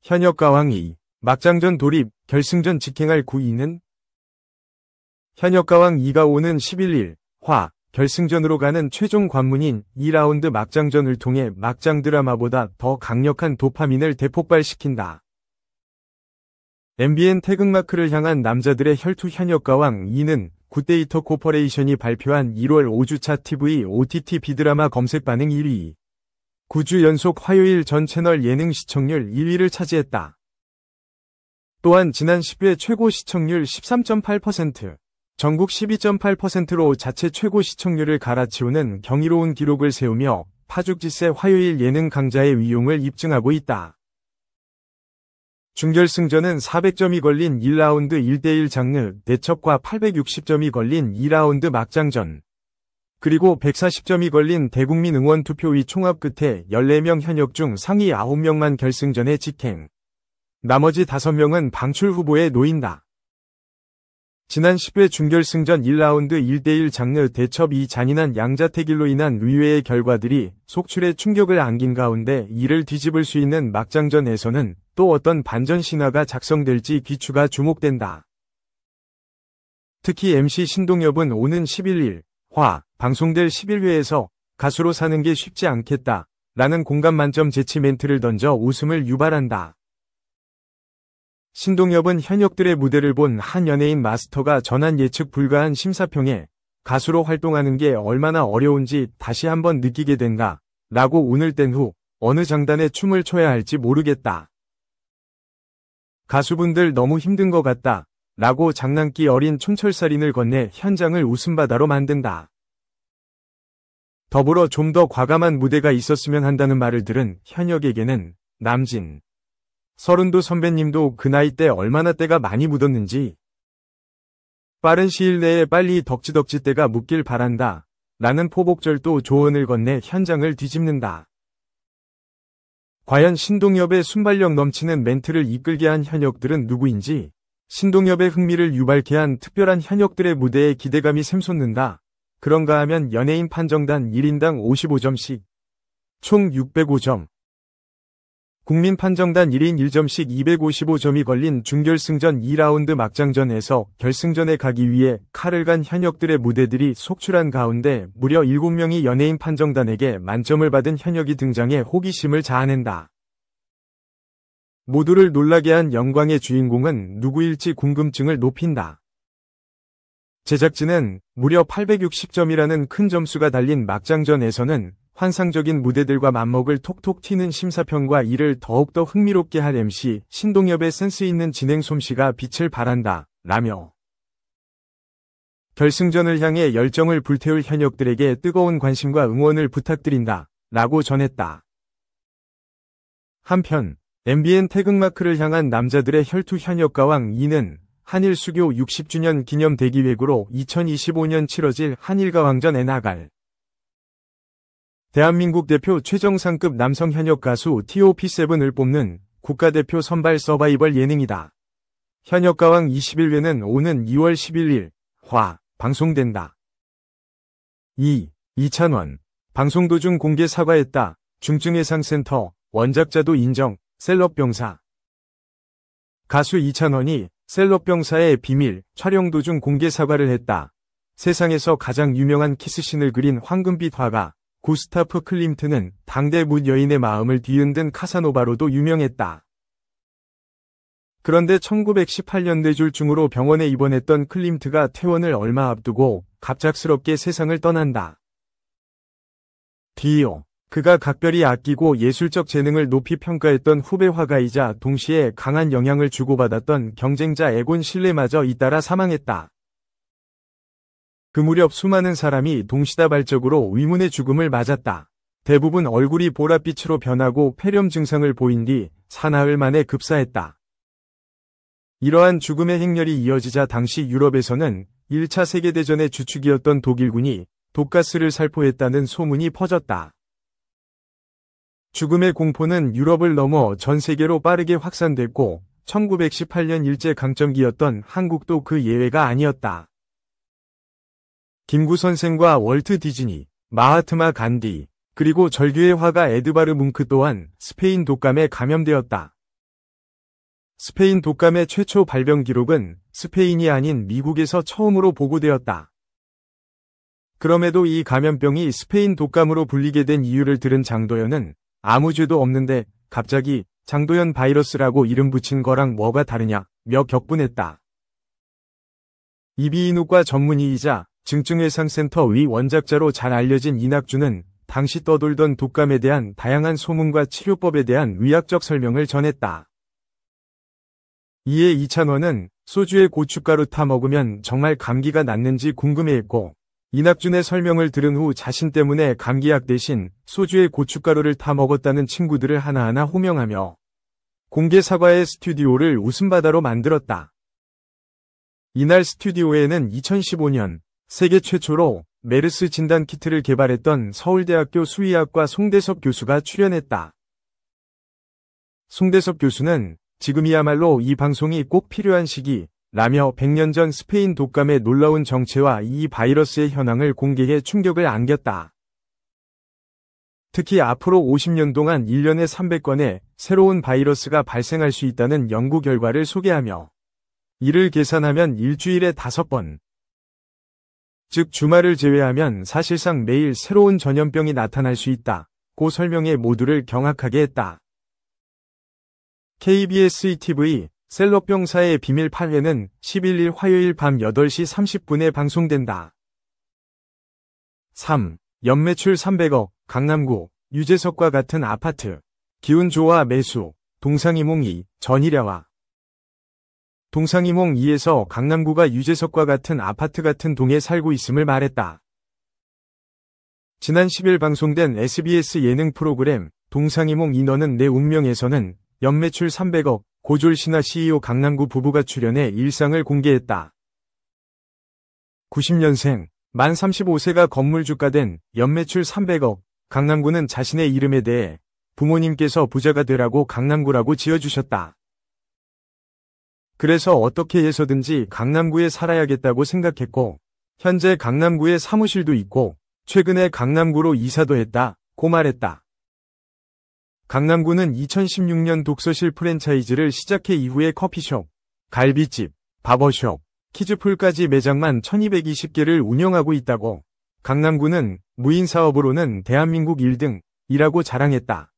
현역가왕 2. 막장전 돌입, 결승전 직행할 9위는? 현역가왕 2가 오는 11일, 화, 결승전으로 가는 최종 관문인 2라운드 막장전을 통해 막장 드라마보다 더 강력한 도파민을 대폭발시킨다. MBN 태극마크를 향한 남자들의 혈투 현역가왕 2는 굿데이터 코퍼레이션이 발표한 1월 5주차 TV OTT 비드라마 검색 반응 1위. 9주 연속 화요일 전 채널 예능 시청률 1위를 차지했다. 또한 지난 10회 최고 시청률 13.8%, 전국 12.8%로 자체 최고 시청률을 갈아치우는 경이로운 기록을 세우며 파죽지세 화요일 예능 강자의 위용을 입증하고 있다. 준결승전은 400점이 걸린 1라운드 1대1 장르 대첩과 860점이 걸린 2라운드 막장전, 그리고 140점이 걸린 대국민 응원 투표위 총합 끝에 14명 현역 중 상위 9명만 결승전에 직행. 나머지 5명은 방출 후보에 놓인다. 지난 10회 준결승전 1라운드 1대1 장르 대첩 이 잔인한 양자택일로 인한 의외의 결과들이 속출에 충격을 안긴 가운데 이를 뒤집을 수 있는 막장전에서는 또 어떤 반전 신화가 작성될지 귀추가 주목된다. 특히 MC 신동엽은 오는 11일, 화, 방송될 11회에서 가수로 사는 게 쉽지 않겠다 라는 공감 만점 재치 멘트를 던져 웃음을 유발한다. 신동엽은 현역들의 무대를 본 한 연예인 마스터가 전한 예측 불가한 심사평에 가수로 활동하는 게 얼마나 어려운지 다시 한번 느끼게 된다 라고 운을 뗀 후 어느 장단에 춤을 춰야 할지 모르겠다. 가수분들 너무 힘든 것 같다 라고 장난기 어린 촌철살인을 건네 현장을 웃음바다로 만든다. 더불어 좀 더 과감한 무대가 있었으면 한다는 말을 들은 현역에게는 남진, 서른도 선배님도 그 나이 때 얼마나 때가 많이 묻었는지 빠른 시일 내에 빨리 덕지덕지 때가 묻길 바란다 라는 포복절도 조언을 건네 현장을 뒤집는다. 과연 신동엽의 순발력 넘치는 멘트를 이끌게 한 현역들은 누구인지, 신동엽의 흥미를 유발케 한 특별한 현역들의 무대에 기대감이 샘솟는다. 그런가 하면 연예인 판정단 1인당 55점씩, 총 605점. 국민 판정단 1인 1점씩 255점이 걸린 준결승전 2라운드 막장전에서 결승전에 가기 위해 칼을 간 현역들의 무대들이 속출한 가운데 무려 7명이 연예인 판정단에게 만점을 받은 현역이 등장해 호기심을 자아낸다. 모두를 놀라게 한 영광의 주인공은 누구일지 궁금증을 높인다. 제작진은 무려 860점이라는 큰 점수가 달린 막장전에서는 환상적인 무대들과 맞먹을 톡톡 튀는 심사평과 이를 더욱더 흥미롭게 할 MC 신동엽의 센스 있는 진행 솜씨가 빛을 발한다 라며 결승전을 향해 열정을 불태울 현역들에게 뜨거운 관심과 응원을 부탁드린다 라고 전했다. 한편 MBN 태극마크를 향한 남자들의 혈투 현역가왕 2는 한일 수교 60주년 기념 대기획으로 2025년 치러질 한일가왕전에 나갈 대한민국 대표 최정상급 남성 현역 가수 TOP7을 뽑는 국가대표 선발 서바이벌 예능이다. 현역가왕 21회는 오는 2월 11일, 화, 방송된다. 2. 이찬원. 방송 도중 공개 사과했다. 중증예상센터, 원작자도 인정, 셀럽병사. 가수 이찬원이 셀럽병사의 비밀, 촬영 도중 공개 사과를 했다. 세상에서 가장 유명한 키스신을 그린 황금빛 화가 구스타프 클림트는 당대 묻 여인의 마음을 뒤흔든 카사노바로도 유명했다. 그런데 1918년 뇌졸중으로 병원에 입원했던 클림트가 퇴원을 얼마 앞두고 갑작스럽게 세상을 떠난다. 뒤이어 그가 각별히 아끼고 예술적 재능을 높이 평가했던 후배 화가이자 동시에 강한 영향을 주고받았던 경쟁자 에곤 실레마저 잇따라 사망했다. 그 무렵 수많은 사람이 동시다발적으로 의문의 죽음을 맞았다. 대부분 얼굴이 보랏빛으로 변하고 폐렴 증상을 보인 뒤 사나흘 만에 급사했다. 이러한 죽음의 행렬이 이어지자 당시 유럽에서는 1차 세계대전의 주축이었던 독일군이 독가스를 살포했다는 소문이 퍼졌다. 죽음의 공포는 유럽을 넘어 전 세계로 빠르게 확산됐고 1918년 일제강점기였던 한국도 그 예외가 아니었다. 김구 선생과 월트 디즈니, 마하트마 간디, 그리고 절규의 화가 에드바르 뭉크 또한 스페인 독감에 감염되었다. 스페인 독감의 최초 발병 기록은 스페인이 아닌 미국에서 처음으로 보고되었다. 그럼에도 이 감염병이 스페인 독감으로 불리게 된 이유를 들은 장도연은 아무 죄도 없는데 갑자기 장도연 바이러스라고 이름 붙인 거랑 뭐가 다르냐 며 격분했다. 이비인후과 전문의이자 증증외상센터 위 원작자로 잘 알려진 이낙주는 당시 떠돌던 독감에 대한 다양한 소문과 치료법에 대한 의학적 설명을 전했다. 이에 이찬원은 소주에 고춧가루 타 먹으면 정말 감기가 낫는지 궁금해했고, 이낙준의 설명을 들은 후 자신 때문에 감기약 대신 소주에 고춧가루를 타 먹었다는 친구들을 하나하나 호명하며 공개 사과의 스튜디오를 웃음바다로 만들었다. 이날 스튜디오에는 2015년 세계 최초로 메르스 진단 키트를 개발했던 서울대학교 수의학과 송대섭 교수가 출연했다. 송대섭 교수는 지금이야말로 이 방송이 꼭 필요한 시기라며 100년 전 스페인 독감의 놀라운 정체와 이 바이러스의 현황을 공개해 충격을 안겼다. 특히 앞으로 50년 동안 1년에 300건의 새로운 바이러스가 발생할 수 있다는 연구 결과를 소개하며 이를 계산하면 일주일에 5번, 즉 주말을 제외하면 사실상 매일 새로운 전염병이 나타날 수 있다고 설명해 모두를 경악하게 했다. KBS ETV 셀럽병사의 비밀 8회는 11일 화요일 밤 8시 30분에 방송된다. 3. 연매출 300억, 강남구, 유재석과 같은 아파트. 기운 좋아 매수, 동상이몽 2, 전일야와. 동상이몽 2에서 강남구가 유재석과 같은 아파트 같은 동에 살고 있음을 말했다. 지난 10일 방송된 SBS 예능 프로그램 동상이몽 2 너는 내 운명에서는 연매출 300억, 고졸 신화 CEO 강남구 부부가 출연해 일상을 공개했다. 90년생, 만 35세가 건물주가 된 연매출 300억, 강남구는 자신의 이름에 대해 부모님께서 부자가 되라고 강남구라고 지어주셨다. 그래서 어떻게 해서든지 강남구에 살아야겠다고 생각했고, 현재 강남구에 사무실도 있고, 최근에 강남구로 이사도 했다고 말했다. 강남구는 2016년 독서실 프랜차이즈를 시작해 이후에 커피숍, 갈비집, 바버숍, 키즈풀까지 매장만 1220개를 운영하고 있다고. 강남구는 무인 사업으로는 대한민국 1등이라고 자랑했다.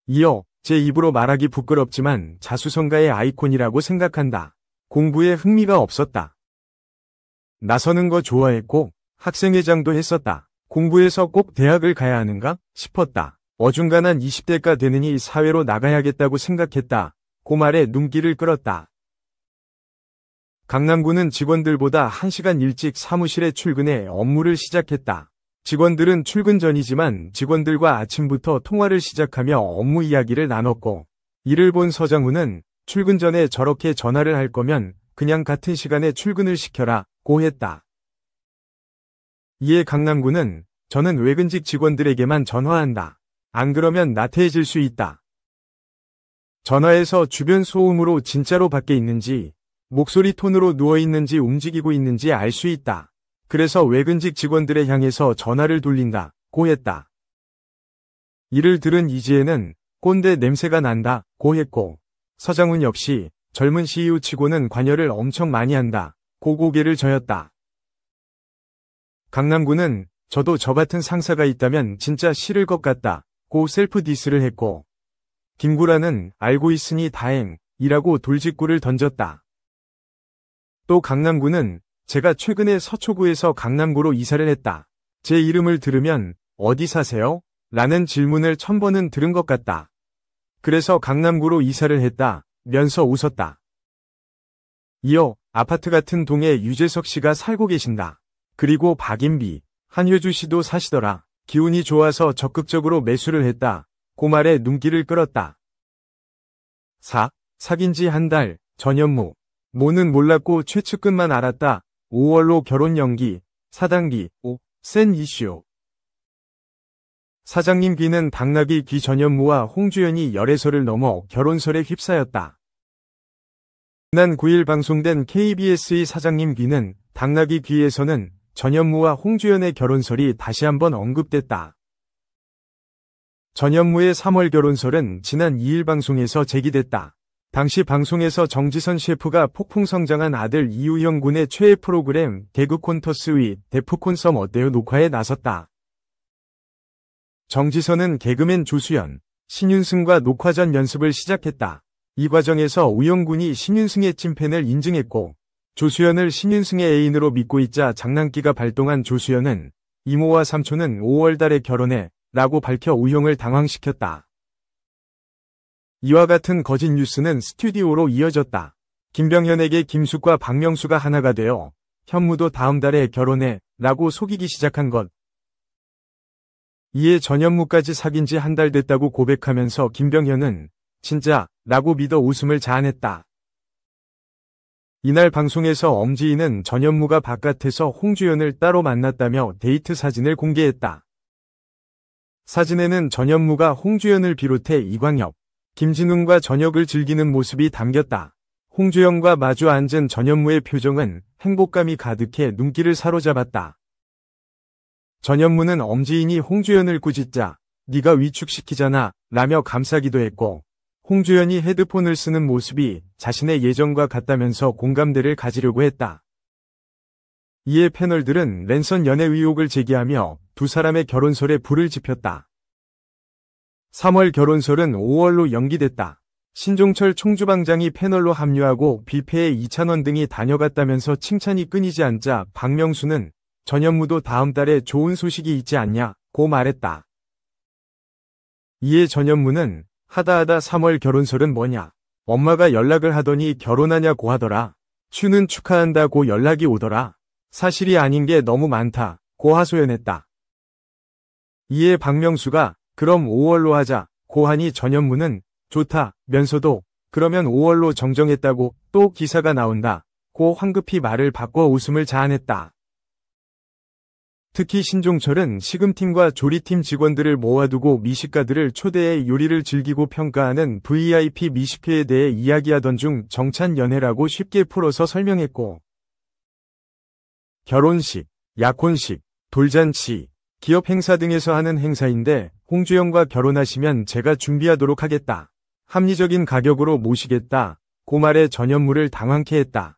이어 제 입으로 말하기 부끄럽지만 자수성가의 아이콘이라고 생각한다. 공부에 흥미가 없었다. 나서는 거 좋아했고 학생회장도 했었다. 공부해서 꼭 대학을 가야 하는가 싶었다. 어중간한 20대가 되느니 사회로 나가야겠다고 생각했다. 고 말에 눈길을 끌었다. 강남구는 직원들보다 1시간 일찍 사무실에 출근해 업무를 시작했다. 직원들은 출근 전이지만 직원들과 아침부터 통화를 시작하며 업무 이야기를 나눴고, 이를 본 서장훈은 출근 전에 저렇게 전화를 할 거면 그냥 같은 시간에 출근을 시켜라 고 했다. 이에 강남구는 저는 외근직 직원들에게만 전화한다. 안 그러면 나태해질 수 있다. 전화해서 주변 소음으로 진짜로 밖에 있는지, 목소리 톤으로 누워있는지 움직이고 있는지 알 수 있다. 그래서 외근직 직원들에 향해서 전화를 돌린다. 고 했다. 이를 들은 이지혜는 꼰대 냄새가 난다. 고 했고, 서장훈 역시 젊은 CEO 치고는 관여를 엄청 많이 한다. 고 고개를 저었다. 강남구는 저도 저 같은 상사가 있다면 진짜 싫을 것 같다. 고 셀프 디스를 했고, 김구라는 알고 있으니 다행이라고 돌직구를 던졌다. 또 강남구는 제가 최근에 서초구에서 강남구로 이사를 했다. 제 이름을 들으면 어디 사세요? 라는 질문을 1000번은 들은 것 같다. 그래서 강남구로 이사를 했다 면서 웃었다. 이어 아파트 같은 동에 유재석 씨가 살고 계신다. 그리고 박인비, 한효주 씨도 사시더라. 기운이 좋아서 적극적으로 매수를 했다. 고 말에 눈길을 끌었다. 4. 사귄 지 한 달, 전현무. 모는 몰랐고 최측근만 알았다. 5월로 결혼 연기, 사단기, 5. 센 이슈. 사장님 귀는 당나귀 귀 전현무와 홍주연이 열애설을 넘어 결혼설에 휩싸였다. 지난 9일 방송된 KBS의 사장님 귀는 당나귀 귀에서는 전현무와 홍주연의 결혼설이 다시 한번 언급됐다. 전현무의 3월 결혼설은 지난 2일 방송에서 제기됐다. 당시 방송에서 정지선 셰프가 폭풍성장한 아들 이우형 군의 최애 프로그램 개그 콘터스 위 데프콘 썸 어때요 녹화에 나섰다. 정지선은 개그맨 조수연, 신윤승과 녹화 전 연습을 시작했다. 이 과정에서 우영 군이 신윤승의 찐팬을 인증했고 조수연을 신윤승의 애인으로 믿고 있자 장난기가 발동한 조수연은 이모와 삼촌은 5월 달에 결혼해 라고 밝혀 우영을 당황시켰다. 이와 같은 거짓 뉴스는 스튜디오로 이어졌다. 김병현에게 김숙과 박명수가 하나가 되어 현무도 다음 달에 결혼해 라고 속이기 시작한 것. 이에 전현무까지 사귄 지 한 달 됐다고 고백하면서 김병현은 진짜 라고 믿어 웃음을 자아냈다. 이날 방송에서 엄지희는 전현무가 바깥에서 홍주연을 따로 만났다며 데이트 사진을 공개했다. 사진에는 전현무가 홍주연을 비롯해 이광엽, 김진웅과 저녁을 즐기는 모습이 담겼다. 홍주연과 마주 앉은 전현무의 표정은 행복감이 가득해 눈길을 사로잡았다. 전현무는 엄지인이 홍주연을 꾸짖자 네가 위축시키잖아 라며 감싸기도 했고 홍주연이 헤드폰을 쓰는 모습이 자신의 예전과 같다면서 공감대를 가지려고 했다. 이에 패널들은 랜선 연애 의혹을 제기하며 두 사람의 결혼설에 불을 지폈다. 3월 결혼설은 5월로 연기됐다. 신종철 총주방장이 패널로 합류하고 뷔페에 이찬원 등이 다녀갔다면서 칭찬이 끊이지 않자 박명수는 전현무도 다음 달에 좋은 소식이 있지 않냐고 말했다. 이에 전현무는 하다하다 3월 결혼설은 뭐냐. 엄마가 연락을 하더니 결혼하냐고 하더라. 추는 축하한다고 연락이 오더라. 사실이 아닌 게 너무 많다고 하소연했다. 이에 박명수가 그럼 5월로 하자고 하니 전현무는 좋다면서도 그러면 5월로 정정했다고 또 기사가 나온다고 황급히 말을 바꿔 웃음을 자아냈다. 특히 신종철은 식음팀과 조리팀 직원들을 모아두고 미식가들을 초대해 요리를 즐기고 평가하는 VIP 미식회에 대해 이야기하던 중 정찬 연애라고 쉽게 풀어서 설명했고 결혼식, 약혼식, 돌잔치, 기업 행사 등에서 하는 행사인데 홍주연과 결혼하시면 제가 준비하도록 하겠다. 합리적인 가격으로 모시겠다. 고 말해 전현무를 당황케 했다.